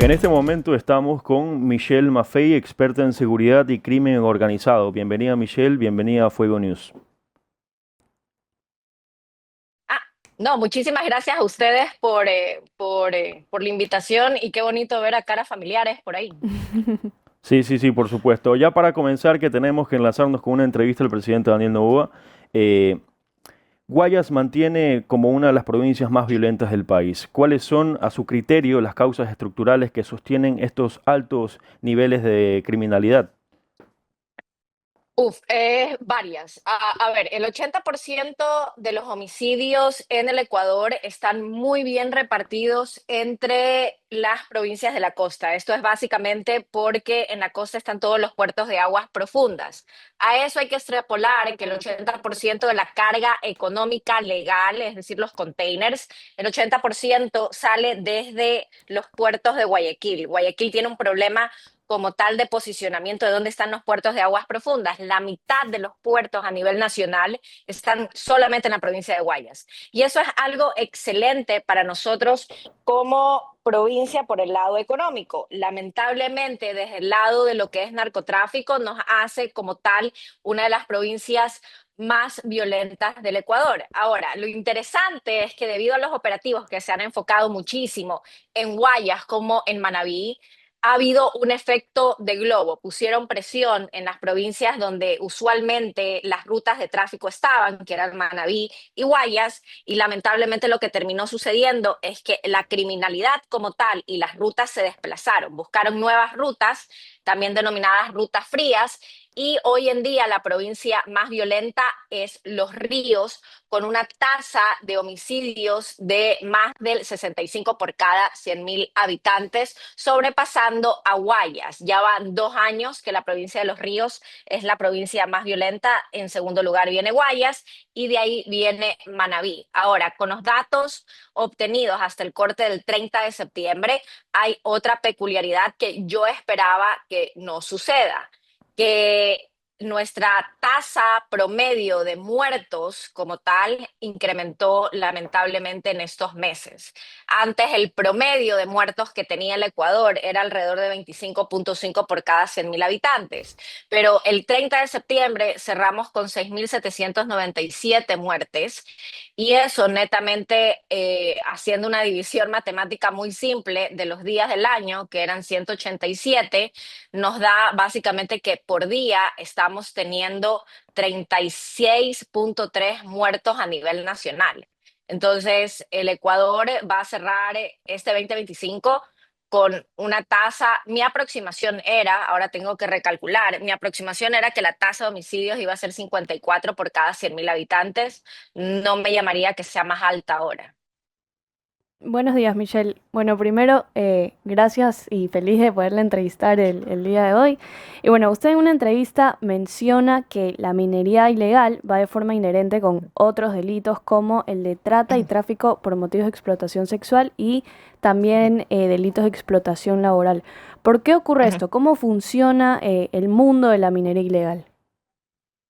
En este momento estamos con Michelle Maffei, experta en seguridad y crimen organizado. Bienvenida Michelle, bienvenida a Fuego News. Ah, no, muchísimas gracias a ustedes por la invitación y qué bonito ver a caras familiares por ahí. Sí, sí, sí, por supuesto. Ya para comenzar, que tenemos que enlazarnos con una entrevista del presidente Daniel Noboa. Eh, Guayas mantiene como una de las provincias más violentas del país. ¿Cuáles son, a su criterio, las causas estructurales que sostienen estos altos niveles de criminalidad? Varias. A ver, el 80% de los homicidios en el Ecuador están muy bien repartidos entre las provincias de la costa. Esto es básicamente porque en la costa están todos los puertos de aguas profundas. A eso hay que extrapolar que el 80% de la carga económica legal, es decir, los containers, el 80% sale desde los puertos de Guayaquil. Guayaquil tiene un problema como tal de posicionamiento de dónde están los puertos de aguas profundas. La mitad de los puertos a nivel nacional están solamente en la provincia de Guayas. Y eso es algo excelente para nosotros como provincia por el lado económico. Lamentablemente, desde el lado de lo que es narcotráfico, nos hace como tal una de las provincias más violentas del Ecuador. Ahora, lo interesante es que debido a los operativos que se han enfocado muchísimo en Guayas como en Manabí, ha habido un efecto de globo. Pusieron presión en las provincias donde usualmente las rutas de tráfico estaban, que eran Manabí y Guayas, y lamentablemente lo que terminó sucediendo es que la criminalidad como tal y las rutas se desplazaron, buscaron nuevas rutas, también denominadas rutas frías, y hoy en día la provincia más violenta es Los Ríos, con una tasa de homicidios de más del 65 por cada 100.000 habitantes, sobrepasando a Guayas. Ya van 2 años que la provincia de Los Ríos es la provincia más violenta. En segundo lugar viene Guayas y de ahí viene Manabí. Ahora, con los datos obtenidos hasta el corte del 30 de septiembre, hay otra peculiaridad que yo esperaba que no suceda, que nuestra tasa promedio de muertos como tal incrementó lamentablemente en estos meses. Antes el promedio de muertos que tenía el Ecuador era alrededor de 25.5 por cada 100.000 habitantes, pero el 30 de septiembre cerramos con 6.797 muertes y eso netamente haciendo una división matemática muy simple de los días del año, que eran 187, nos da básicamente que por día estamos teniendo 36.3 muertos a nivel nacional. Entonces, el Ecuador va a cerrar este 2025 con una tasa, mi aproximación era, ahora tengo que recalcular, mi aproximación era que la tasa de homicidios iba a ser 54 por cada 100.000 habitantes. No me llamaría que sea más alta ahora. Buenos días, Michelle. Bueno, primero, gracias y feliz de poderla entrevistar el día de hoy. Y bueno, usted en una entrevista menciona que la minería ilegal va de forma inherente con otros delitos como el de trata y tráfico por motivos de explotación sexual y también delitos de explotación laboral. ¿Por qué ocurre esto? ¿Cómo funciona el mundo de la minería ilegal?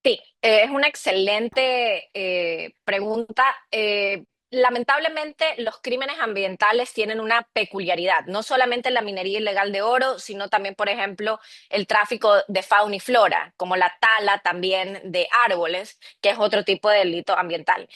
Sí, es una excelente pregunta. Lamentablemente, los crímenes ambientales tienen una peculiaridad, no solamente la minería ilegal de oro, sino también, por ejemplo, el tráfico de fauna y flora, como la tala también de árboles, que es otro tipo de delito ambiental.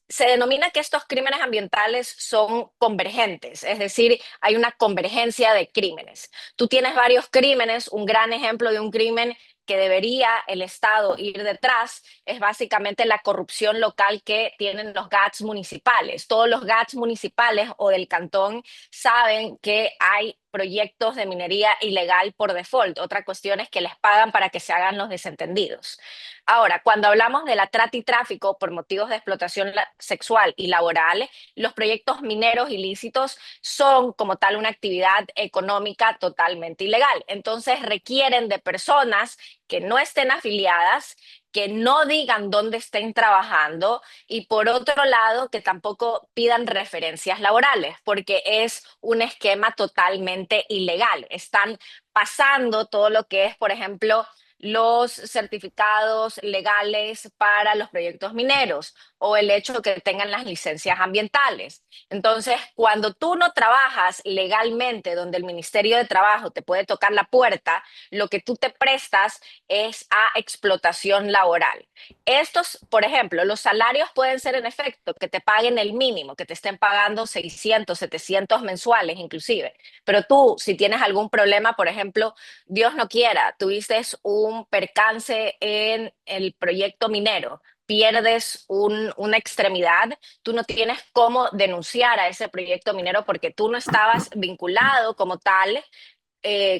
Se denomina que estos crímenes ambientales son convergentes, es decir, hay una convergencia de crímenes. Tú tienes varios crímenes, un gran ejemplo de un crimen que debería el Estado ir detrás es básicamente la corrupción local que tienen los GATS municipales. Todos los GATS municipales o del cantón saben que hay proyectos de minería ilegal por default. Otra cuestión es que les pagan para que se hagan los desentendidos. Ahora, cuando hablamos de la trata y tráfico por motivos de explotación sexual y laboral, los proyectos mineros ilícitos son como tal una actividad económica totalmente ilegal. Entonces requieren de personas que no estén afiliadas, que no digan dónde estén trabajando y por otro lado que tampoco pidan referencias laborales porque es un esquema totalmente ilegal. Están pasando todo lo que es, por ejemplo, los certificados legales para los proyectos mineros o el hecho de que tengan las licencias ambientales. Entonces, cuando tú no trabajas legalmente, donde el Ministerio de Trabajo te puede tocar la puerta, lo que tú te prestas es a explotación laboral. Estos, por ejemplo, los salarios pueden ser en efecto que te paguen el mínimo, que te estén pagando 600, 700 mensuales inclusive, pero tú, si tienes algún problema, por ejemplo, Dios no quiera, tuviste un percance en el proyecto minero, pierdes una extremidad, tú no tienes cómo denunciar a ese proyecto minero porque tú no estabas vinculado como tal,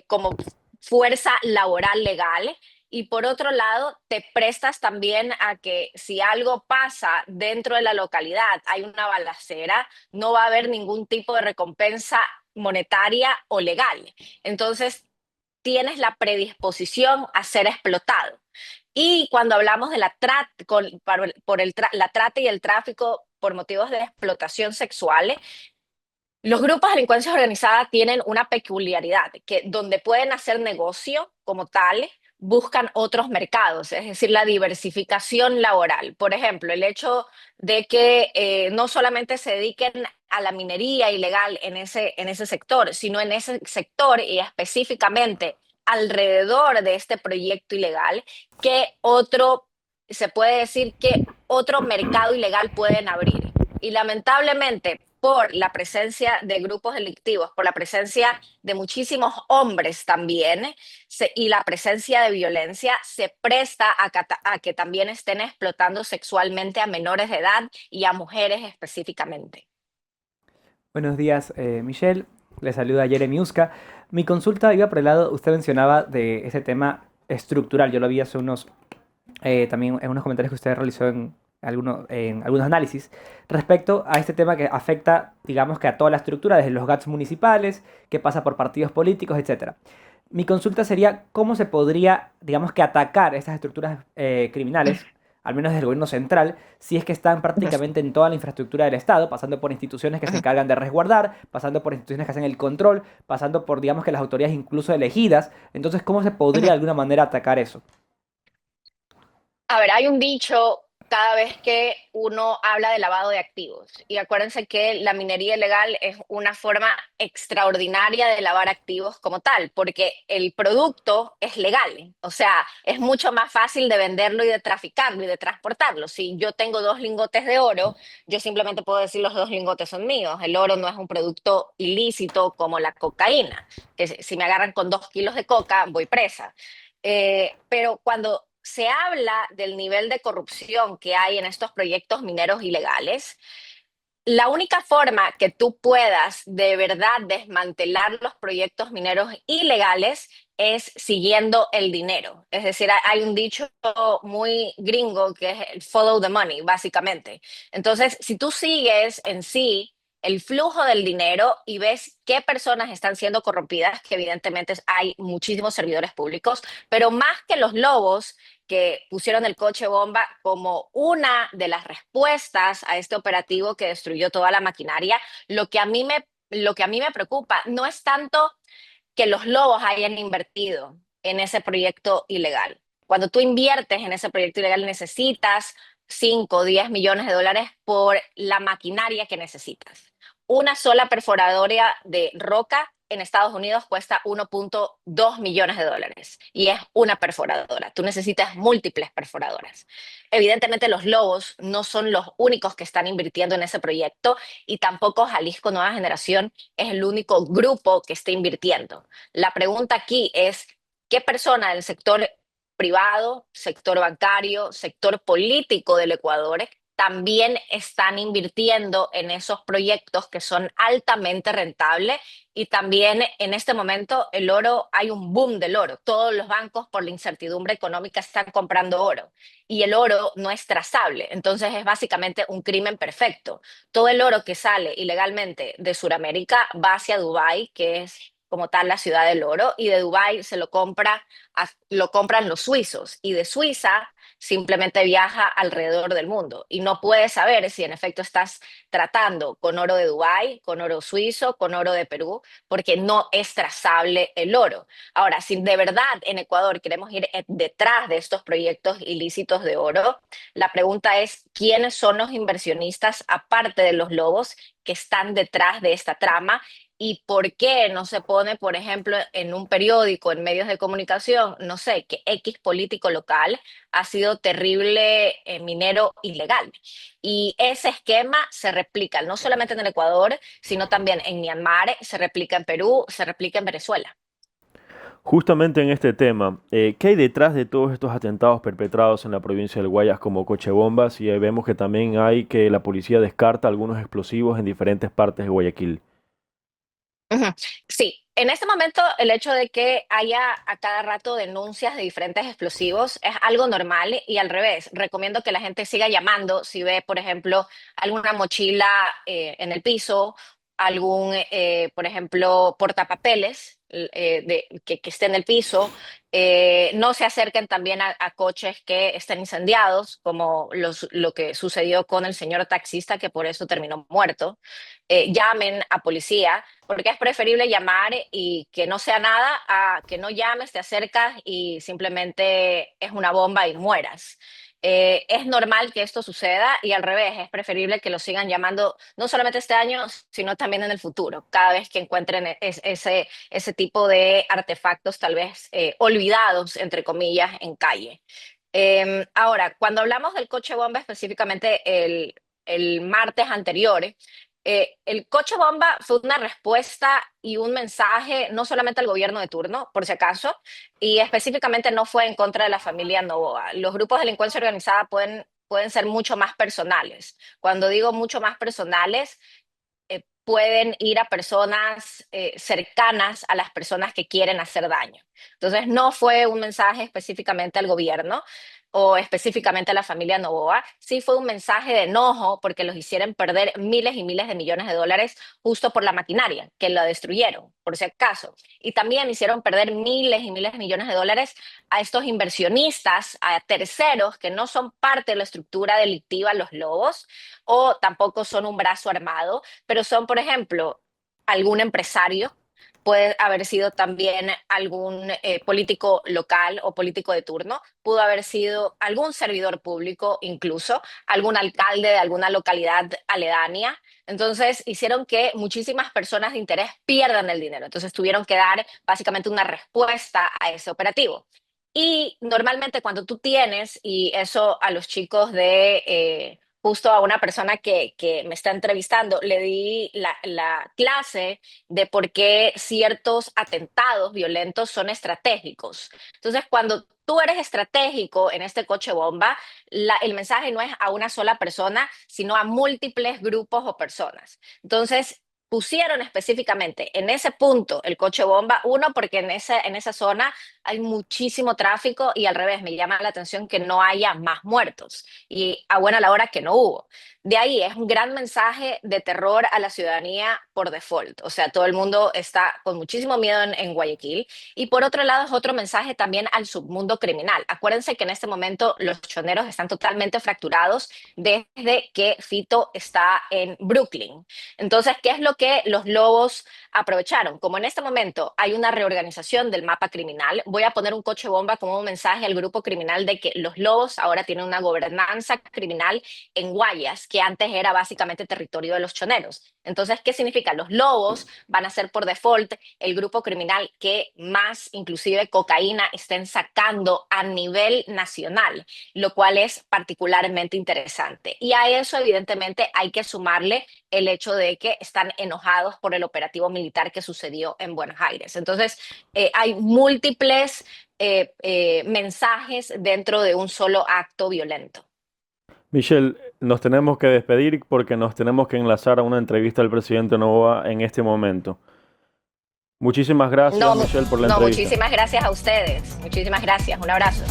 como fuerza laboral legal. Y por otro lado, te prestas también a que si algo pasa dentro de la localidad, hay una balacera, no va a haber ningún tipo de recompensa monetaria o legal. Entonces, tienes la predisposición a ser explotado. Y cuando hablamos de la la trata y el tráfico por motivos de explotación sexual, los grupos de delincuencia organizada tienen una peculiaridad, que donde pueden hacer negocio como tal, buscan otros mercados, es decir, la diversificación laboral. Por ejemplo, el hecho de que no solamente se dediquen a la minería ilegal en ese sector, sino en ese sector y específicamente alrededor de este proyecto ilegal, que otro, se puede decir que otro mercado ilegal pueden abrir. Y lamentablemente, por la presencia de grupos delictivos, por la presencia de muchísimos hombres también, y la presencia de violencia, se presta a que también estén explotando sexualmente a menores de edad y a mujeres específicamente. Buenos días, Michelle. Le saluda Jeremy Uska. Mi consulta iba por el lado, usted mencionaba de ese tema estructural. Yo lo vi hace unos, también en unos comentarios que usted realizó en algunos análisis respecto a este tema que afecta, digamos que a toda la estructura, desde los GATS municipales, que pasa por partidos políticos, etcétera. Mi consulta sería cómo se podría, digamos que atacar estas estructuras criminales, al menos desde el gobierno central, si es que están prácticamente en toda la infraestructura del Estado, pasando por instituciones que se encargan de resguardar, pasando por instituciones que hacen el control, pasando por, digamos que las autoridades incluso elegidas. Entonces, ¿cómo se podría de alguna manera atacar eso? A ver, hay un dicho cada vez que uno habla de lavado de activos. Y acuérdense que la minería ilegal es una forma extraordinaria de lavar activos como tal, porque el producto es legal. O sea, es mucho más fácil de venderlo y de traficarlo y de transportarlo. Si yo tengo 2 lingotes de oro, yo simplemente puedo decir los 2 lingotes son míos. El oro no es un producto ilícito como la cocaína, que si me agarran con 2 kilos de coca, voy presa. Pero cuando se habla del nivel de corrupción que hay en estos proyectos mineros ilegales, la única forma que tú puedas de verdad desmantelar los proyectos mineros ilegales es siguiendo el dinero. Es decir, hay un dicho muy gringo que es el follow the money, básicamente. Entonces, si tú sigues en sí el flujo del dinero y ves qué personas están siendo corrompidas, que evidentemente hay muchísimos servidores públicos, pero más que los lobos que pusieron el coche bomba como una de las respuestas a este operativo que destruyó toda la maquinaria, lo que a mí me preocupa no es tanto que los lobos hayan invertido en ese proyecto ilegal. Cuando tú inviertes en ese proyecto ilegal necesitas 5 o 10 millones de dólares por la maquinaria que necesitas. Una sola perforadora de roca en Estados Unidos cuesta 1.2 millones de dólares y es una perforadora. Tú necesitas múltiples perforadoras. Evidentemente los lobos no son los únicos que están invirtiendo en ese proyecto y tampoco Jalisco Nueva Generación es el único grupo que está invirtiendo. La pregunta aquí es, ¿qué persona del sector privado, sector bancario, sector político del Ecuador también están invirtiendo en esos proyectos que son altamente rentables? Y también en este momento el oro, hay un boom del oro. Todos los bancos por la incertidumbre económica están comprando oro y el oro no es trazable. Entonces es básicamente un crimen perfecto. Todo el oro que sale ilegalmente de Sudamérica va hacia Dubái, que es como tal la ciudad del oro, y de Dubái lo compran los suizos y de Suiza simplemente viaja alrededor del mundo y no puedes saber si en efecto estás tratando con oro de Dubái, con oro suizo, con oro de Perú, porque no es trazable el oro. Ahora, si de verdad en Ecuador queremos ir detrás de estos proyectos ilícitos de oro, la pregunta es, ¿quiénes son los inversionistas, aparte de los lobos, que están detrás de esta trama? ¿Y por qué no se pone, por ejemplo, en un periódico, en medios de comunicación, no sé, que X político local ha sido terrible minero ilegal? Y ese esquema se replica no solamente en el Ecuador, sino también en Myanmar, se replica en Perú, se replica en Venezuela. Justamente en este tema, ¿qué hay detrás de todos estos atentados perpetrados en la provincia del Guayas como cochebombas? Y vemos que también hay que la policía descarta algunos explosivos en diferentes partes de Guayaquil. Ujú. Sí, en este momento el hecho de que haya a cada rato denuncias de diferentes explosivos es algo normal y al revés. Recomiendo que la gente siga llamando si ve, por ejemplo, alguna mochila en el piso, algún, por ejemplo, portapapeles que esté en el piso. No se acerquen también a coches que estén incendiados, como lo que sucedió con el señor taxista, que por eso terminó muerto. Llamen a policía, porque es preferible llamar y que no sea nada a que no llames, te acercas y simplemente es una bomba y mueras. Es normal que esto suceda y al revés, es preferible que lo sigan llamando no solamente este año, sino también en el futuro, cada vez que encuentren ese tipo de artefactos tal vez olvidados, entre comillas, en calle. Ahora, cuando hablamos del coche bomba específicamente el martes anterior, el coche bomba fue una respuesta y un mensaje no solamente al gobierno de turno, por si acaso, y específicamente no fue en contra de la familia Noboa. Los grupos de delincuencia organizada pueden ser mucho más personales. Cuando digo mucho más personales, pueden ir a personas cercanas a las personas que quieren hacer daño. Entonces, no fue un mensaje específicamente al gobierno o específicamente a la familia Noboa, sí fue un mensaje de enojo porque los hicieron perder miles y miles de millones de dólares justo por la maquinaria, que la destruyeron, por si acaso. Y también hicieron perder miles y miles de millones de dólares a estos inversionistas, a terceros que no son parte de la estructura delictiva, los lobos, o tampoco son un brazo armado, pero son, por ejemplo, algún empresario, puede haber sido también algún político local o político de turno, pudo haber sido algún servidor público, incluso algún alcalde de alguna localidad aledaña. Entonces hicieron que muchísimas personas de interés pierdan el dinero. Entonces tuvieron que dar básicamente una respuesta a ese operativo. Y normalmente cuando tú tienes, y eso a los chicos justo a una persona que me está entrevistando, le di la clase de por qué ciertos atentados violentos son estratégicos. Entonces, cuando tú eres estratégico en este coche bomba, el mensaje no es a una sola persona, sino a múltiples grupos o personas. Entonces, pusieron específicamente en ese punto el coche bomba, uno, porque en esa zona hay muchísimo tráfico y al revés, me llama la atención que no haya más muertos y a buena la hora que no hubo. De ahí es un gran mensaje de terror a la ciudadanía por default. O sea, todo el mundo está con muchísimo miedo en Guayaquil. Y por otro lado, es otro mensaje también al submundo criminal. Acuérdense que en este momento los choneros están totalmente fracturados desde que Fito está en Brooklyn. Entonces, ¿qué es lo que los lobos aprovecharon? Como en este momento hay una reorganización del mapa criminal, voy a poner un coche bomba como un mensaje al grupo criminal de que los lobos ahora tienen una gobernanza criminal en Guayas, que antes era básicamente territorio de los choneros. Entonces, ¿qué significa? Los lobos van a ser por default el grupo criminal que más inclusive cocaína estén sacando a nivel nacional, lo cual es particularmente interesante. Y a eso evidentemente hay que sumarle el hecho de que están enojados por el operativo militar que sucedió en Buenos Aires. Entonces, hay múltiples mensajes dentro de un solo acto violento. Michelle, nos tenemos que despedir porque nos tenemos que enlazar a una entrevista al presidente Noboa en este momento. Muchísimas gracias, No, Michelle, por la no, entrevista. muchísimas gracias a ustedes. Muchísimas gracias. Un abrazo.